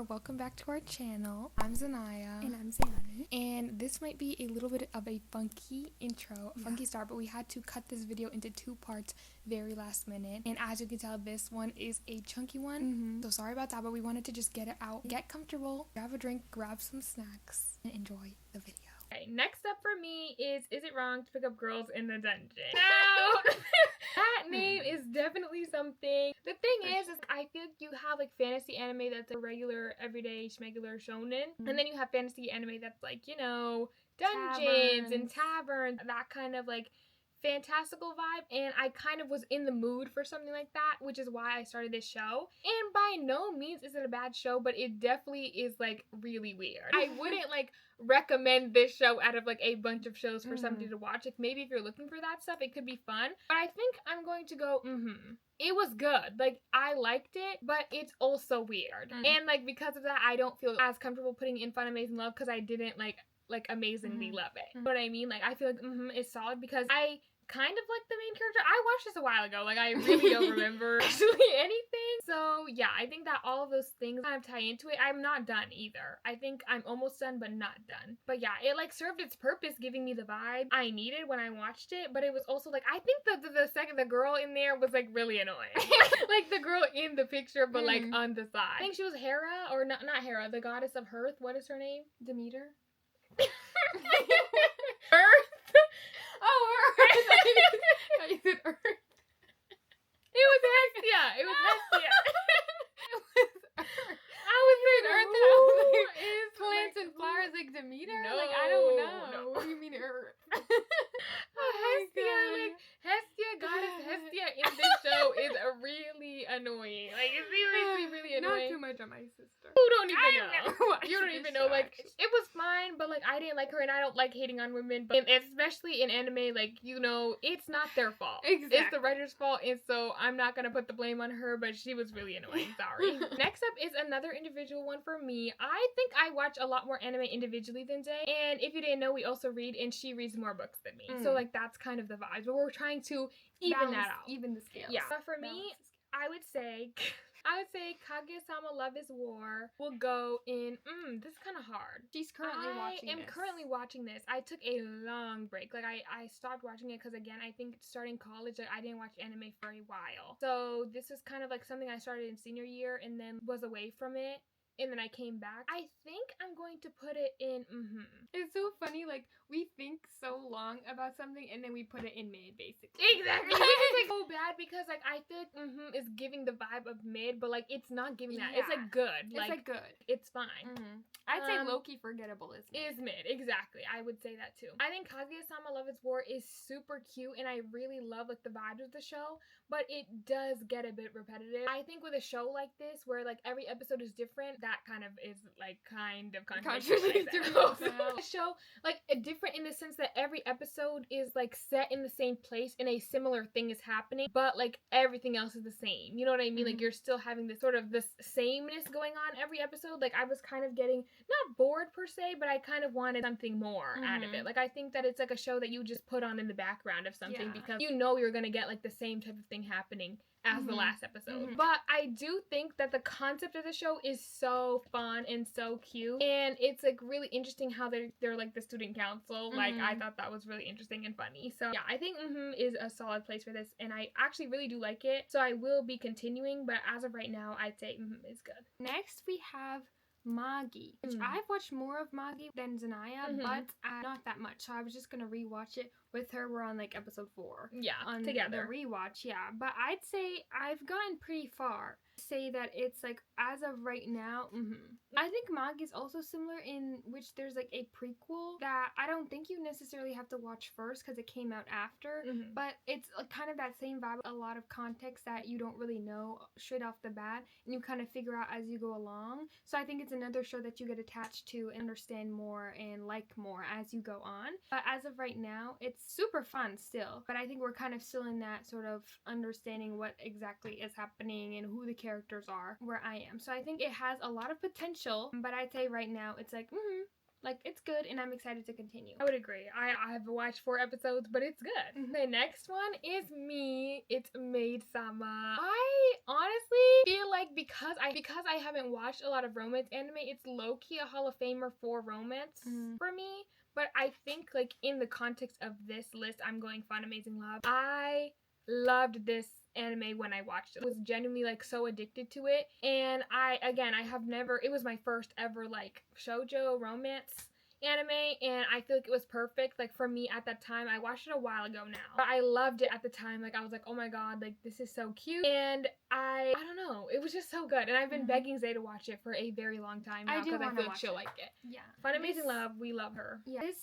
welcome back to our channel. I'm Zanaya. And I'm Zayani. And this might be a little bit of a funky intro, funky start, but we had to cut this video into 2 parts very last minute. And as you can tell, this one is a chunky one. So sorry about that, but we wanted to just get it out, get comfortable, grab a drink, grab some snacks, and enjoy the video. Okay, next up for me is it wrong to pick up girls in the dungeon? Now, that name is definitely something. The thing is I feel like you have like fantasy anime that's a regular, everyday, schmegular shonen. And then you have fantasy anime that's like, you know, dungeons and taverns, that kind of like fantastical vibe, and I kind of was in the mood for something like that, which is why I started this show. And by no means is it a bad show, but it definitely is like really weird. I wouldn't like recommend this show out of like a bunch of shows for somebody to watch. Like maybe if you're looking for that stuff, it could be fun. But I think I'm going to go, It was good. Like I liked it, but it's also weird. And like because of that, I don't feel as comfortable putting in Fun Amazing Love because I didn't like amazingly love it. You know what I mean? Like I feel like it's solid because I kind of like the main character. I watched this a while ago. Like I really don't remember actually anything. So yeah, I think that all of those things kind of tie into it. I'm not done either. I think I'm almost done, but not done. But yeah, it like served its purpose, giving me the vibe I needed when I watched it. But it was also like I think the girl in there was like really annoying. Like the girl in the picture, but like on the side. I think she was Hera, or not Hera, the goddess of Hearth. What is her name? Demeter? Earth. Oh, Earth! I said Earth. It was Hestia. It was Hestia. I was saying Earth. Is plants and flowers like Demeter? No, like I don't know. no. What do you mean Earth? Hestia, like Hestia, goddess Hestia in this show is really annoying. Like it's really annoying. Not too much on my sister. You don't even know. You don't this even know. show, Like actually. it was fine, but like I didn't like her, and I don't like hating on women. But especially in anime, like you know, it's not their fault. Exactly. It's the writer's fault, and so I'm not gonna put the blame on her. But she was really annoying. Sorry. Next up is another individual one for me. I think I watch a lot more anime individually than Zay, and if you didn't know, we also read, and she reads more books than me. So like that's kind of the vibe. But we're trying to even that out. Even the scales. Yeah. But for me, I would say Kaguya-sama Love is War will go in, this is kind of hard. She's currently watching I am currently watching this. I took a long break. Like, I stopped watching it because, again, I think starting college, like, I didn't watch anime for a while. So, this is kind of, like, something I started in senior year and then was away from it. And then I came back. I think I'm going to put it in, It's so funny, like, we think so long about something and then we put it in mid, basically. Exactly. Which is like so bad because like I feel like is giving the vibe of mid, but like it's not giving that. It's like good. It's like good. It's fine. I'd say low-key forgettable is mid. Is mid, exactly. I would say that too. I think Kaguya-sama Love is War is super cute and I really love like the vibes of the show, but it does get a bit repetitive. I think with a show like this where like every episode is different, that kind of is like kind of contradictory. A show like different in the sense that every episode is like set in the same place and a similar thing is happening, but like everything else is the same. You know what I mean? Like you're still having this sort of this sameness going on every episode. Like I was kind of getting not bored per se, but I kind of wanted something more out of it. Like I think that it's like a show that you just put on in the background of something because you know you're gonna get like the same type of thing happening as the last episode. But I do think that the concept of the show is so fun and so cute, and it's like really interesting how they're like the student council. Like I thought that was really interesting and funny. So yeah, I think is a solid place for this, and I actually really do like it. So I will be continuing, but as of right now, I'd say is good. Next we have Magi, which I've watched more of Magi than Zanaya, but not that much. So I was just gonna rewatch it with her. We're on like episode 4. Yeah, on together. The rewatch, yeah. But I'd say I've gotten pretty far. Say that it's like as of right now, I think Magi is also similar in which there's like a prequel that I don't think you necessarily have to watch first because it came out after, but it's kind of that same vibe. A lot of context that you don't really know straight off the bat, and you kind of figure out as you go along. So I think it's another show that you get attached to and understand more and like more as you go on. But as of right now, it's super fun still, but I think we're kind of still in that sort of understanding what exactly is happening and who the characters are where I am. So I think it has a lot of potential, but I'd say right now it's like, Like, it's good, and I'm excited to continue. I would agree. I have watched 4 episodes, but it's good. The next one is me. It's Maid-sama. I honestly feel like because I haven't watched a lot of romance anime, it's low-key a Hall of Famer for romance for me. But I think, like, in the context of this list, I'm going Fun Amazing Love. I loved this anime when I watched it. I was genuinely like so addicted to it, and I have never, it was my first ever like shoujo romance anime, and I feel like it was perfect like for me at that time. I watched it a while ago now, but I loved it at the time. Like I was like, oh my god, like this is so cute, and I don't know, it was just so good, and I've been begging Zay to watch it for a very long time now because I feel like she'll like it. Yeah, Fun Amazing Love, we love her. Yeah, this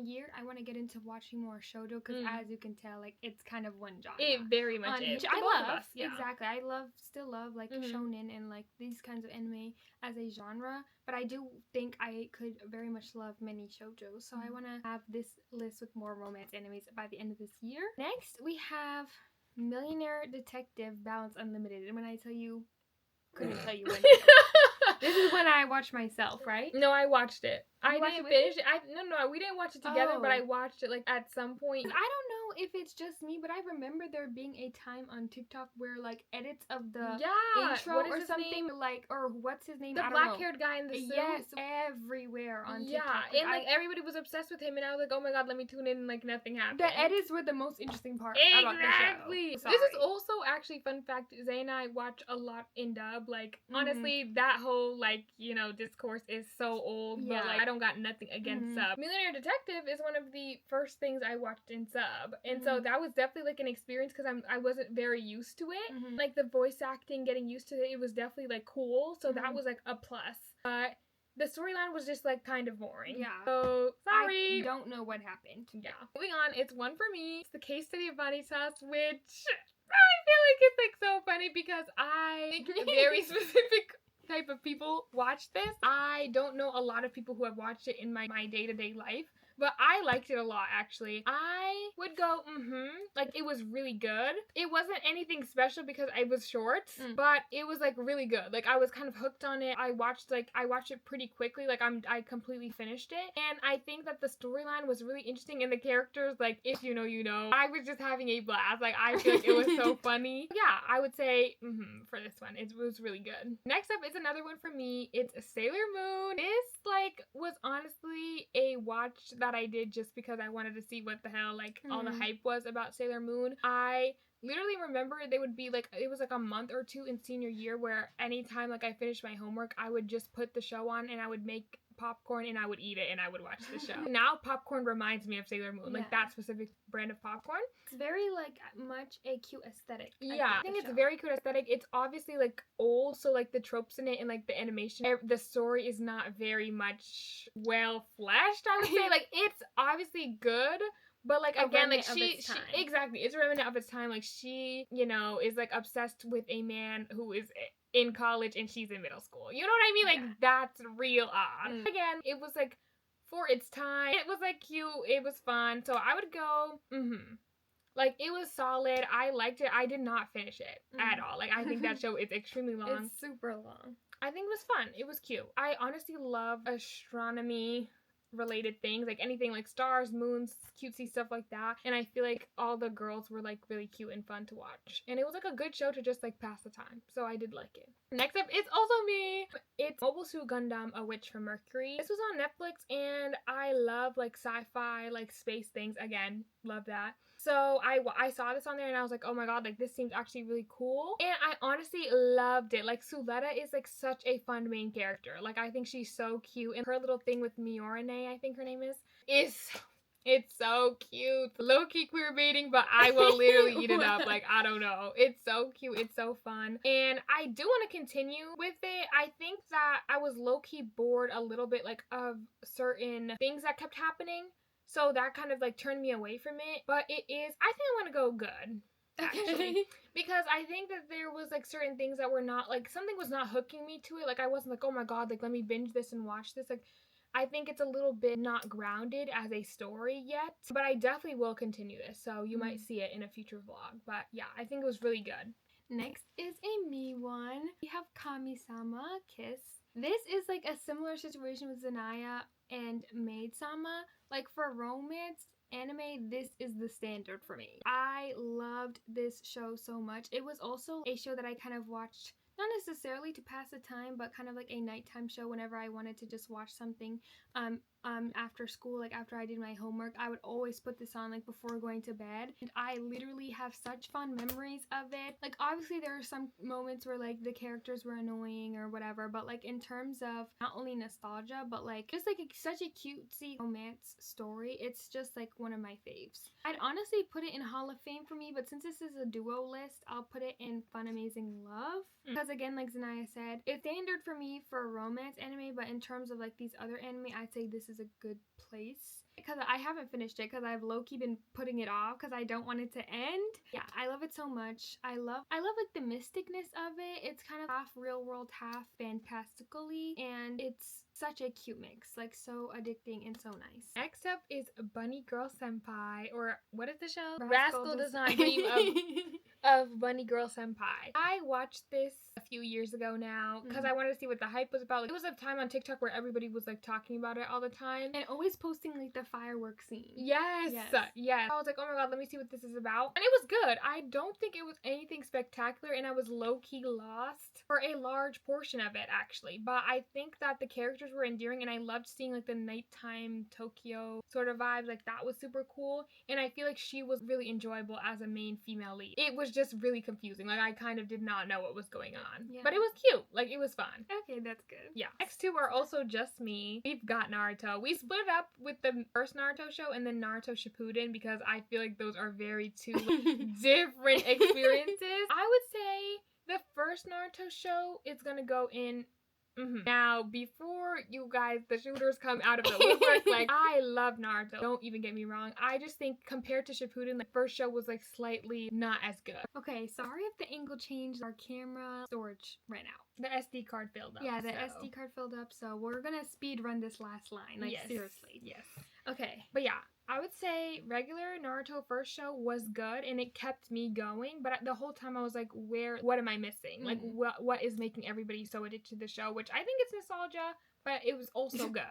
year I want to get into watching more shoujo because as you can tell, like it's kind of one genre. It very much is. I Both of love us, yeah. exactly. I still love like shonen and like these kinds of anime as a genre, but I do think I could very much love many shoujos. So I want to have this list with more romance animes by the end of this year. Next, we have Millionaire Detective Balance Unlimited, and when I tell you, couldn't tell you when. This is when I watched myself, right? No, I watched it. I didn't finish it. No, we didn't watch it together, but I watched it like at some point. I don't know if it's just me, but I remember there being a time on TikTok where like edits of the intro or something, like, or what's his name? The black-haired guy in the suit. Yes, everywhere on TikTok. Yeah, and like everybody was obsessed with him, and I was like, oh my god, let me tune in, and like nothing happened. The edits were the most interesting part about the show. This is also actually fun fact. Zay and I watch a lot in dub. Like honestly, that whole like discourse is so old, but like I don't got nothing against sub. Millionaire Detective is one of the first things I watched in sub, and so that was definitely like an experience because I wasn't very used to it. Like the voice acting, getting used to it was definitely like cool. So that was like a plus. But the storyline was just like kind of boring. Yeah. So sorry. I don't know what happened. Yeah. Moving on, it's one for me. It's the case study of Vanitas, which I feel like it's like so funny because I think a very specific type of people watch this. I don't know a lot of people who have watched it in my day-to-day life, but I liked it a lot actually. I would go like it was really good. It wasn't anything special because I was short, but it was like really good. Like I was kind of hooked on it. I watched it pretty quickly. Like I completely finished it, and I think that the storyline was really interesting, and the characters, like if you know you know. I was just having a blast. Like I feel like it was so funny. Yeah, I would say for this one. It was really good. Next up is another one for me. It's Sailor Moon. This like was honestly a watch that I did just because I wanted to see what the hell like all the hype was about Sailor Moon. I literally remember they would be like, it was like a month or two in senior year where anytime like I finished my homework, I would just put the show on and I would make popcorn and I would eat it and I would watch the show. Now popcorn reminds me of Sailor Moon, like that specific brand of popcorn. It's very like much a cute aesthetic. I think it's a very cute aesthetic. It's obviously like old, so like the tropes in it and like the animation, the story is not very much well fleshed, I would say. Like it's obviously good, but like again, like she exactly, it's a remnant of its time. Like she, is like obsessed with a man who is in college and she's in middle school. You know what I mean? Like that's real odd. Again, it was like for its time. It was like cute. It was fun. So I would go like it was solid. I liked it. I did not finish it at all. Like I think that show is extremely long. It's super long. I think it was fun. It was cute. I honestly love astronomy related things, like anything like stars, moons, cutesy stuff like that, and I feel like all the girls were like really cute and fun to watch, and it was like a good show to just like pass the time, so I did like it. Next up is also me. It's Mobile Suit Gundam: A Witch from Mercury. This was on Netflix, and I love like sci-fi, like space things. Again, love that. So I saw this on there and I was like, oh my god, like this seems actually really cool. And I honestly loved it. Like Suletta is like such a fun main character. Like I think she's so cute. And her little thing with Miorine, I think her name is it's so cute. Low-key queerbaiting, but I will literally eat it up. Like, I don't know. It's so cute. It's so fun. And I do want to continue with it. I think that I was low-key bored a little bit like of certain things that kept happening. So that kind of like turned me away from it. But it is, I think I want to go good. Actually. Because I think that there was like certain things that were not like, something was not hooking me to it. Like I wasn't like, oh my god, like let me binge this and watch this. Like I think it's a little bit not grounded as a story yet. But I definitely will continue this. So you might see it in a future vlog. But yeah, I think it was really good. Next is a me one. We have Kami-sama Kiss. This is like a similar situation with Zanaya and Maid-sama. Like for romance anime, this is the standard for me. I loved this show so much. It was also a show that I kind of watched not necessarily to pass the time, but kind of like a nighttime show whenever I wanted to just watch something after school, like after I did my homework. I would always put this on like before going to bed, and I literally have such fond memories of it. Like obviously there are some moments where like the characters were annoying or whatever, but like in terms of not only nostalgia but like just like such a cutesy romance story, it's just like one of my faves. I'd honestly put it in Hall of Fame for me, but since this is a duo list, I'll put it in Fun Amazing Love. Because again, like Zanaya said, it's standard for me for a romance anime, but in terms of like these other anime, I'd say this is a good place. Because I haven't finished it because I've low-key been putting it off because I don't want it to end. Yeah, I love it so much. I love like the mysticness of it. It's kind of half real world, half fantastically, and it's such a cute mix, like so addicting and so nice. Next up is Bunny Girl Senpai, or what is the show? Rascal Does Not Dream of Bunny Girl Senpai. I watched this a few years ago now because I wanted to see what the hype was about. Like, it was a time on TikTok where everybody was like talking about it all the time and always posting like the fireworks scene. Yes. I was like, oh my god, let me see what this is about. And it was good. I don't think it was anything spectacular, and I was low-key lost for a large portion of it actually. But I think that the characters were endearing, and I loved seeing like the nighttime Tokyo sort of vibes. Like that was super cool, and I feel like she was really enjoyable as a main female lead. It was just really confusing. Like I kind of did not know what was going on. Yeah. But it was cute. Like it was fun. Okay, that's good. Yeah. Next two are also just me. We've got Naruto. We split it up with the first Naruto show and then Naruto Shippuden because I feel like those are very two different experiences. I would say the first Naruto show is gonna go in Now, before you guys, the shooters come out of the woodwork, like, I love Naruto. Don't even get me wrong. I just think compared to Shippuden, the first show was, like, slightly not as good. Okay, sorry if the angle changed. Our camera storage ran out. The SD card filled up. Yeah, the SD card filled up, so we're gonna speed run this last line. Like, yes. Seriously. Yes. Okay, but yeah, I would say regular Naruto first show was good and it kept me going, but the whole time I was like, what am I missing? Like, what is making everybody so addicted to the show? Which I think it's nostalgia, but it was also good.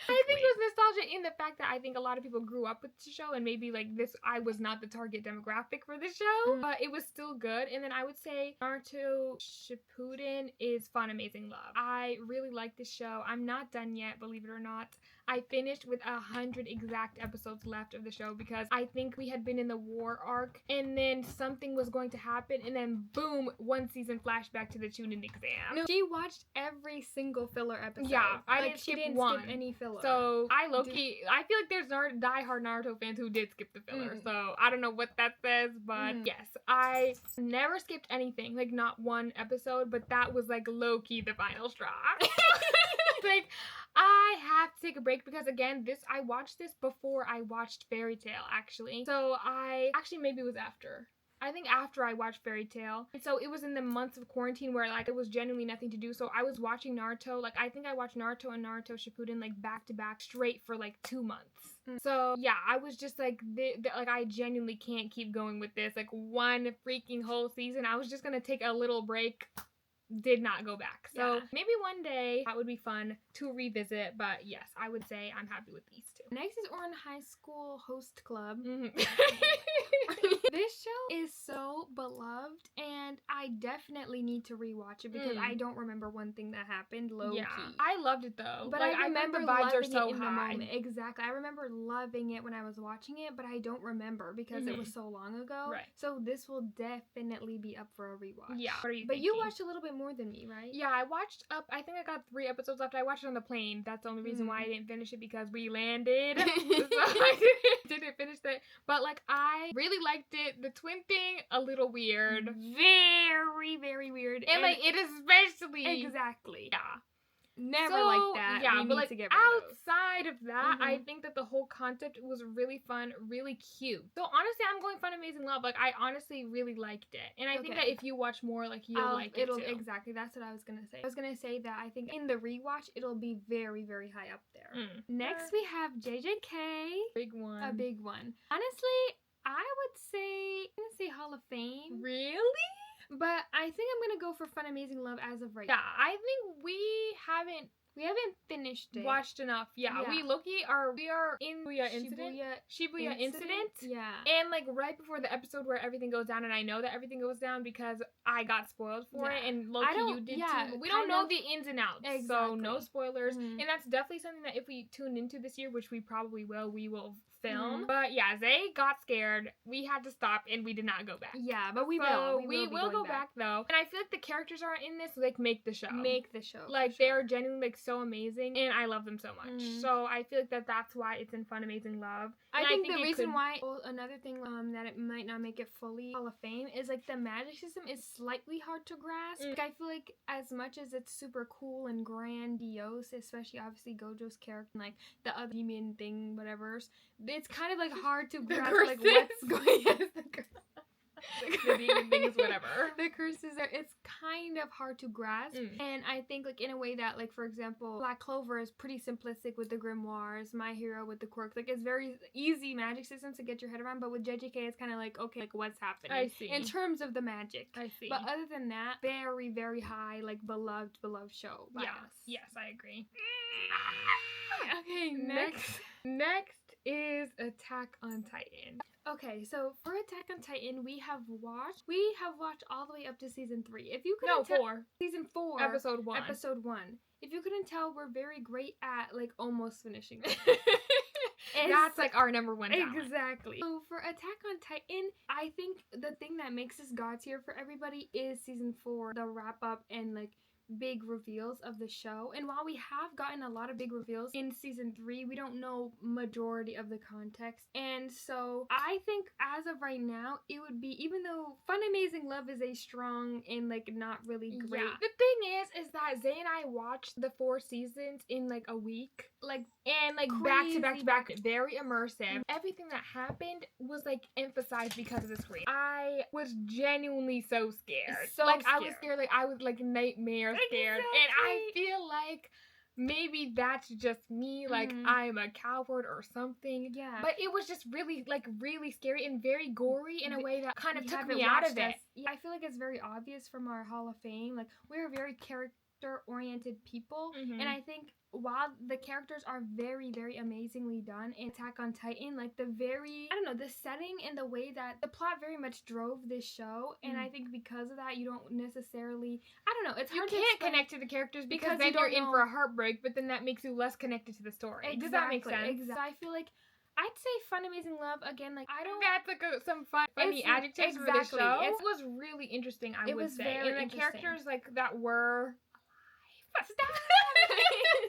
I think it was nostalgia in the fact that I think a lot of people grew up with the show, and maybe like this, I was not the target demographic for the show, but it was still good. And then I would say Naruto Shippuden is Fun Amazing Love. I really like this show. I'm not done yet, believe it or not. I finished with 100 exact episodes left of the show because I think we had been in the war arc and then something was going to happen and then boom, one season flashback to the Chunin exam. No, she watched every single filler episode. Yeah, I didn't skip one. Skip any filler. So I low-key, I feel like there's diehard Naruto fans who did skip the filler. So I don't know what that says, but yes, I never skipped anything, like not one episode, but that was like low-key the final straw. Like, I have to take a break because again, I watched this before I watched Fairy Tail actually. So maybe it was after. I think after I watched Fairy Tail. And so it was in the months of quarantine where like it was genuinely nothing to do. So I was watching Naruto. Like I think I watched Naruto and Naruto Shippuden like back to back straight for like 2 months. So yeah, I was just like, like I genuinely can't keep going with this. Like one freaking whole season. I was just gonna take a little break. Did not go back. So maybe one day that would be fun to revisit. But yes, I would say I'm happy with these two. Next is Ouran High School Host Club. This show is so beloved, and I definitely need to rewatch it because I don't remember one thing that happened low key. I loved it though. But like, I remember the vibes are loving so it in high. the moment. Exactly. I remember loving it when I was watching it, but I don't remember because it was so long ago. Right. So this will definitely be up for a rewatch. Yeah. What are you But thinking? you watched a little bit more than me, right? Yeah, I watched up. I think I got 3 episodes left. I watched it on the plane. That's the only reason why I didn't finish it because we landed. So I didn't finish that. But like, I really liked it. The twin thing, a little weird. Very, very weird. And like, it especially. Exactly. Yeah. Never like that. Yeah, we but need like to get rid of those. outside of that, I think that the whole concept was really fun, really cute. So honestly, I'm going Fun Amazing Love. Like I honestly really liked it, and I think that if you watch more, like you'll like it too. Exactly. That's what I was gonna say. I was gonna say that I think in the rewatch, it'll be very, very high up there. Next, we have JJK. Big one. A big one. Honestly, I would say, I'm gonna say Hall of Fame. Really? But I think I'm gonna go for Fun Amazing Love as of right Yeah, I think we haven't finished it. watched enough. Yeah, Yeah. we are in Shibuya incident. Yeah. And like right before the episode where everything goes down, and I know that everything goes down because I got spoiled for it, Yeah. and Loki, you did too. But we don't kind know of. the ins and outs, so Exactly. no spoilers. Mhm. And that's definitely something that if we tune into this year, which we probably will, we will film. Mhm. But yeah, Zay got scared. We had to stop, and we did not go back. Yeah, but we So will. we be will going go back though. And I feel like the characters are in this like make the show. Make the show. Like for sure. they're genuinely like so amazing, and I love them so much. Mhm. So I feel like that's why it's in Fun Amazing Love. I And think the it reason could- why another thing that it might not make it fully Hall of Fame is like the magic system is slightly hard to grasp. Like, I feel like as much as it's super cool and grandiose, especially obviously Gojo's character and like the other demon thing, whatever's, it's kind of like hard to grasp like what's going on. The demon thing is whatever. The curses are, it's kind of hard to grasp. And I think like in a way that like for example Black Clover is pretty simplistic with the grimoires, My Hero with the quirks, like it's very easy magic systems to get your head around, but with JJK it's kind of like okay, like what's happening I see. in terms of the magic. I see. But other than that, very high, like beloved show by us. Yes, I agree. Okay, Next is Attack on Titan. Okay, so for Attack on Titan, we have watched all the way up to season 3. If you couldn't tell, 4. season 4, Episode 1. Episode 1. If you couldn't tell, we're very great at like almost finishing. That's like our number one talent. Exactly. So for Attack on Titan, I think the thing that makes us god tier for everybody is season 4, the wrap up and like big reveals of the show. And while we have gotten a lot of big reveals in season 3, we don't know majority of the context. And so I think as of right now, it would be, even though Fun Amazing Love is a strong and like not really great. Yeah. The thing is that Zay and I watched the 4 seasons in like a week. Like And like crazy. back to back, very immersive. Everything that happened was like emphasized because of the screen. I was genuinely so scared. So like I was scared. scared, like I was like nightmare scared. And I feel like maybe that's just me, like I'm a coward or something. Yeah. But it was just really scary and very gory in a way that kind of You took haven't me out watched of it. us. Yeah, I feel like it's very obvious from our Hall of Fame. Like we're very character-oriented people, and I think while the characters are very amazingly done in Attack on Titan, like the setting and the way that the plot very much drove this show, and I think because of that, you don't necessarily, it's hard to You can't explain. connect to the characters because Because then you don't you're in know- for a heartbreak, but then that makes you less connected to the story. Does that make sense? Exactly. I feel like I'd say Fun Amazing Love again. Like I don't. That's like some funny It's- adjectives for the exactly. show. It's- It was really interesting, I It would was say. very And the interesting. characters like that were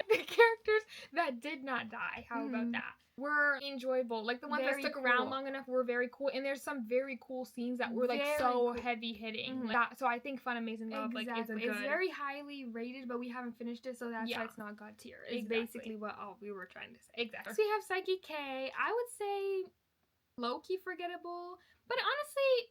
the characters that did not die, how about that? Were enjoyable. Like the ones Very that stuck around cool. long enough were very cool. And there's some very cool scenes that were like Very so cool. heavy hitting. Mhm. So I think Fun Amazing Love like is a good. It's very highly rated, but we haven't finished it, so that's Yeah. why it's not god tier. Is Exactly. basically what all we were trying to say. Exactly. So we have Psyche K. I would say low-key forgettable, but honestly,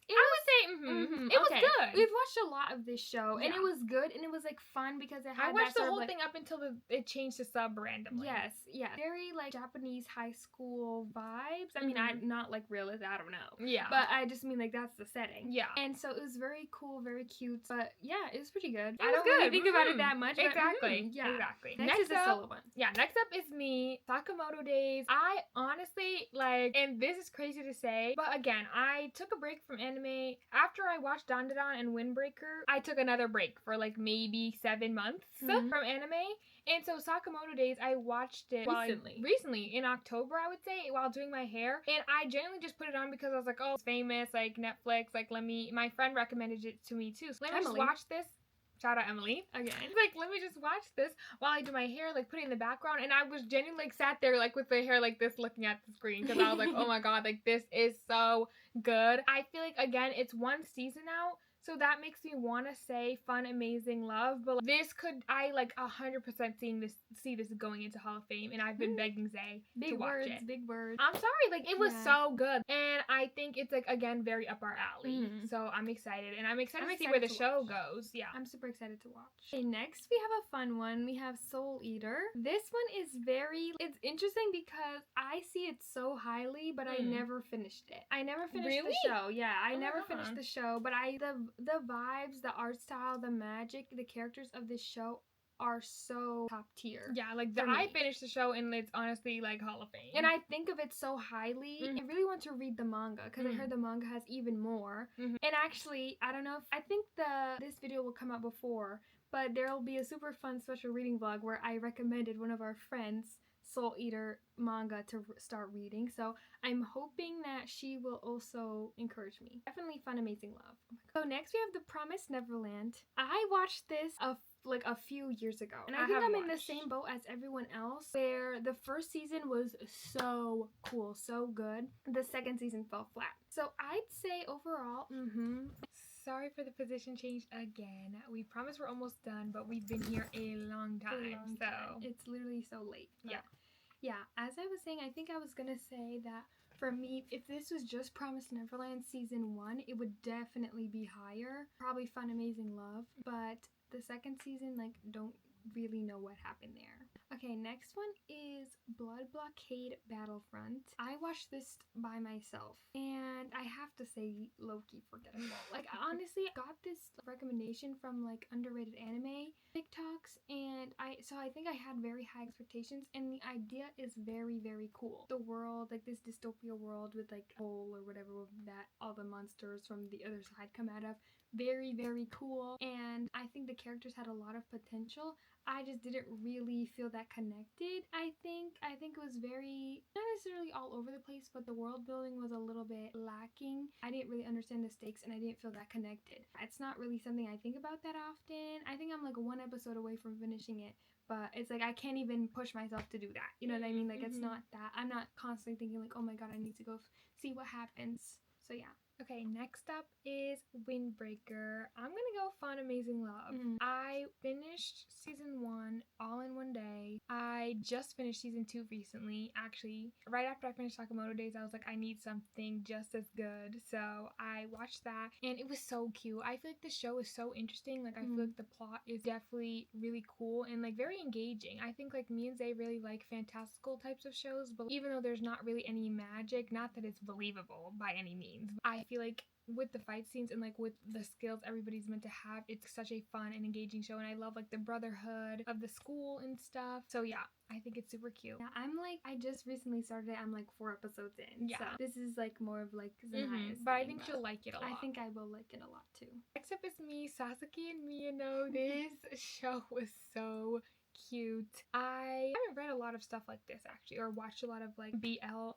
it was okay. good. We've watched a lot of this show, and Yeah. it was good, and it was like fun because it had I watched that the sort whole of, like, thing up until it changed to sub randomly. Yes, very like Japanese high school vibes. I mean, I'm not like realistic. I don't know, Yeah. but I just mean like that's the setting. Yeah. And so it was very cool, very cute. But yeah, it was pretty good. It I was don't really good. think about it that much. But, Exactly. yeah. Exactly. Next is the solo one. Yeah, next up is me, Sakamoto Days. I honestly, like, and this is crazy to say, but again, I took a break from anime. After I watched Dandadan and Windbreaker, I took another break for like maybe 7 months from anime. And so Sakamoto Days, I watched it recently in October, I would say, while doing my hair. And I genuinely just put it on because I was like, oh, it's famous, like Netflix, like my friend recommended it to me too. So let me just watch this. Shout out Emily. Again. Like, let me just watch this while I do my hair, like, put it in the background. And I was genuinely, like, sat there, like, with the hair like this, looking at the screen. Because I was like, oh my god, like, this is so good. I feel like, again, it's one season out. So that makes me want to say Fun Amazing Love, but this could, I like 100% see this going into Hall of Fame, and I've been begging Zay to watch it. Big words. I'm sorry, like it was so good, and I think it's like again very up our alley. So I'm excited, and I'm excited to see where the show goes. Yeah, I'm super excited to watch. Okay, next we have a fun one. We have Soul Eater. This one is it's interesting because I see it so highly, but I never finished it. I never finished the show. Yeah, I never finished the show, but the vibes, the art style, the magic, the characters of this show are so top tier. Yeah, like I finished the show and it's honestly like Hall of Fame. And I think of it so highly. I really want to read the manga because I heard the manga has even more. And actually, I don't know if I think this video will come out before, but there will be a super fun special reading vlog where I recommended one of our friends Soul Eater manga to start reading. So I'm hoping that she will also encourage me. Definitely Fun Amazing Love. So next we have The Promised Neverland. I watched this a few years ago, and I think I'm in the same boat as everyone else, where the first season was so cool, so good. The second season fell flat. So I'd say overall, Sorry for the position change again. We promise we're almost done, but we've been here a long time. So it's literally so late. Yeah, as I was saying, I think I was gonna say that for me, if this was just Promised Neverland season 1, it would definitely be higher. Probably Fun Amazing Love, but the second season, like, don't really know what happened there. Okay, next one is Blood Blockade Battlefront. I watched this by myself, and I have to say, low-key forgettable. Like, honestly, I got this recommendation from, like, underrated anime TikToks, and I think I had very high expectations, and the idea is very, very cool. The world, like, this dystopia world with, like, hole or whatever that all the monsters from the other side come out of. Very, very cool, and I think the characters had a lot of potential. I just didn't really feel that connected. I think it was very, not necessarily all over the place, but the world building was a little bit lacking. I didn't really understand the stakes, and I didn't feel that connected. It's not really something I think about that often. I think I'm like one episode away from finishing it, but it's like I can't even push myself to do that. You know what I mean? Like, it's not that. I'm not constantly thinking like, oh my god, I need to go see what happens. So yeah. Okay, next up is Windbreaker. I'm gonna go Fun Amazing Love. I finished season 1 all in one day. I just finished season 2 recently. Actually, right after I finished Sakamoto Days, I was like, I need something just as good. So I watched that, and it was so cute. I feel like the show is so interesting. Like, I feel like the plot is definitely really cool and like very engaging. I think like me and Zay really like fantastical types of shows, but even though there's not really any magic, not that it's believable by any means, I feel like with the fight scenes and like with the skills everybody's meant to have, it's such a fun and engaging show, and I love like the brotherhood of the school and stuff. So yeah, I think it's super cute. Yeah, I just recently started it. I'm like 4 episodes in. Yeah. So this is like more of like Zanaya's but I think she'll like it a lot. I think I will like it a lot too. Next up is me, Sasuke and Miyano. This show was so cute. I haven't read a lot of stuff like this actually, or watched a lot of like BL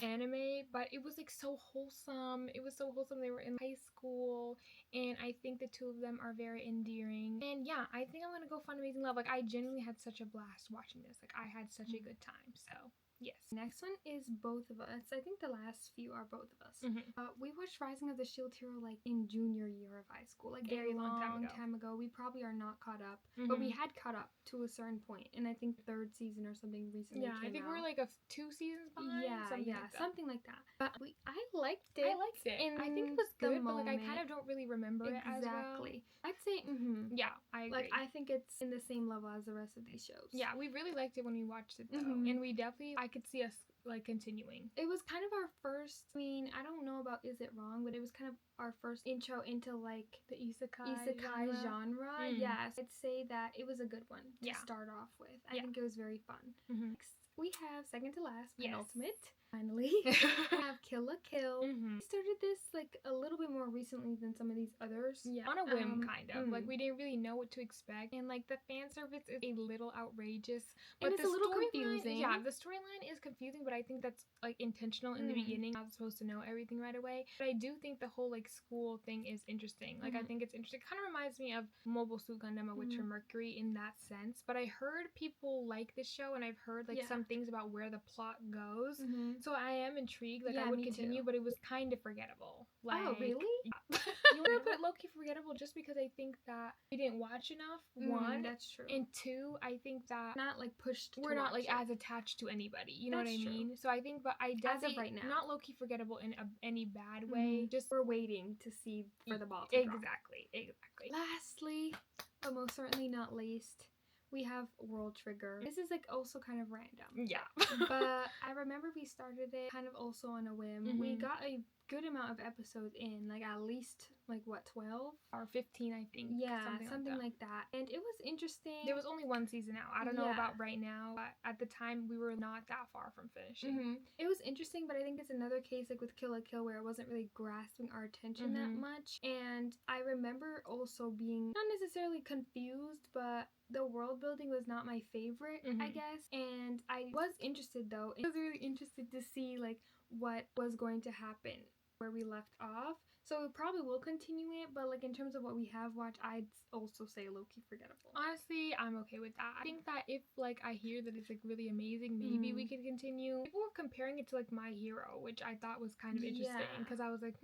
anime, but it was like so wholesome. It was so wholesome. They were in high school, and I think the two of them are very endearing. And yeah, I think I'm gonna go Fun Amazing Love. Like, I genuinely had such a blast watching this. Like, I had such a good time. So yes. Next one is Both of Us. I think the last few are Both of Us. We watched Rising of the Shield Hero like in junior year of high school, like very long time ago. We probably are not caught up, but we had caught up to a certain point, and I think 3rd season or something recently. Yeah, I think we're like 2 seasons behind. Something like that. But I liked it. I think it was good, but like I kind of don't really remember it as well. I'd say yeah, I agree. Like, I think it's in the same level as the rest of these shows. Yeah, we really liked it when we watched it though, and we definitely, I could see us like continuing. It was kind of our first, I mean, I don't know about Is It Wrong, but it was kind of our first intro into like the isekai genre. Yes, I'd say that it was a good one to start off with. I think it was very fun. Next, we have second to last, penultimate. Finally, we have Kill la Kill. We started this like a little bit more recently than some of these others. Yeah, on a whim, kind of. Like, we didn't really know what to expect, and like the fan service is a little outrageous, but it's a little confusing. Yeah, the storyline is confusing, but I think that's like intentional in the beginning. Not supposed to know everything right away, but I do think the whole like school thing is interesting. Like, I think it's interesting. It kind of reminds me of Mobile Suit Gundam: A Witcher Mercury in that sense. But I heard people like this show, and I've heard like some things about where the plot goes. So I am intrigued. Like, I would continue, but it was kind of forgettable. Like, oh, really? Yeah. You want to put low-key forgettable just because I think that we didn't watch enough. One, that's true. and two, I think that Not like pushed. we're not like as attached to anybody. You know That's what I true. mean? So I think, but I As of definitely right now. not low-key forgettable in any bad way. Just we're waiting to see for the ball to drop. Exactly. Lastly, but most certainly not least, we have World Trigger. This is like also kind of random. Yeah. But I remember we started it kind of also on a whim. We got a good amount of episodes in, like at least like what, 12 or 15, I think. Yeah, something like that. And it was interesting. There was only one season out. I don't know about right now, but at the time we were not that far from finishing. It was interesting, but I think it's another case like with Kill la Kill where it wasn't really grasping our attention that much. And I remember also being not necessarily confused, but the world building was not my favorite, I guess. And I was interested though. I was really interested to see like what was going to happen where we left off. So we probably will continue it, but like in terms of what we have watched, I'd also say low-key forgettable. Honestly, I'm okay with that. I think that if like I hear that it's like really amazing, maybe we could continue. People were comparing it to like My Hero, which I thought was kind of interesting because I was like,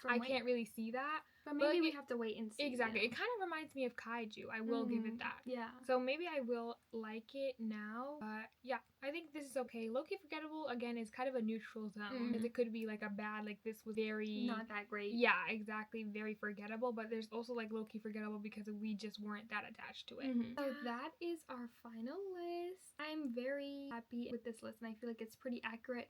I can't really see that. But maybe we have to wait and see. Exactly. You know? It kind of reminds me of Kaiju. I will give it that. Yeah. So maybe I will like it now. But yeah, I think this is okay. Low-key forgettable, again, is kind of a neutral zone. Because it could be like a bad, like this was very... not that great. Yeah, exactly. Very forgettable. But there's also like low-key forgettable because we just weren't that attached to it. So that is our final list. I'm very happy with this list and I feel like it's pretty accurate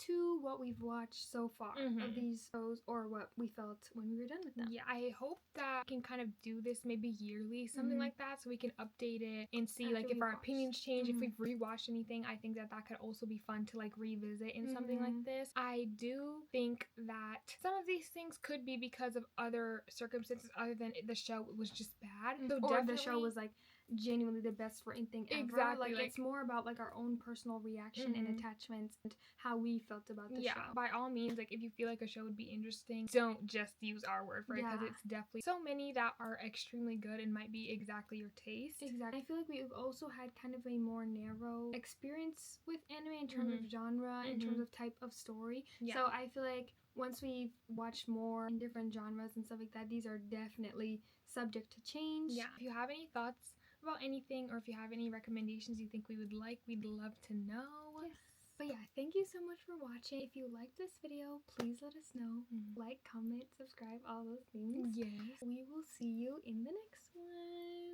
to what we've watched so far of these shows or what we felt when we were done with them. Yeah, I hope that we can kind of do this maybe yearly, something like that, so we can update it and see like if our opinions change, if we've rewatched anything. I think that could also be fun to like revisit in something like this. I do think that some of these things could be because of other circumstances other than the show was just bad. So or the show was like genuinely the best written thing ever. Exactly. Like it's more about like our own personal reaction and attachments and how we felt about the show. By all means, like if you feel like a show would be interesting, don't just use our word for it because it's definitely so many that are extremely good and might be exactly your taste. Exactly. I feel like we've also had kind of a more narrow experience with anime in terms of genre, in terms of type of story. So I feel like once we've watched more in different genres and stuff like that, these are definitely subject to change. Yeah. If you have any thoughts about anything or if you have any recommendations you think we would like, we'd love to know. Yes. But yeah, thank you so much for watching. If you liked this video, please let us know. Like, comment, subscribe, all those things. Yes. We will see you in the next one.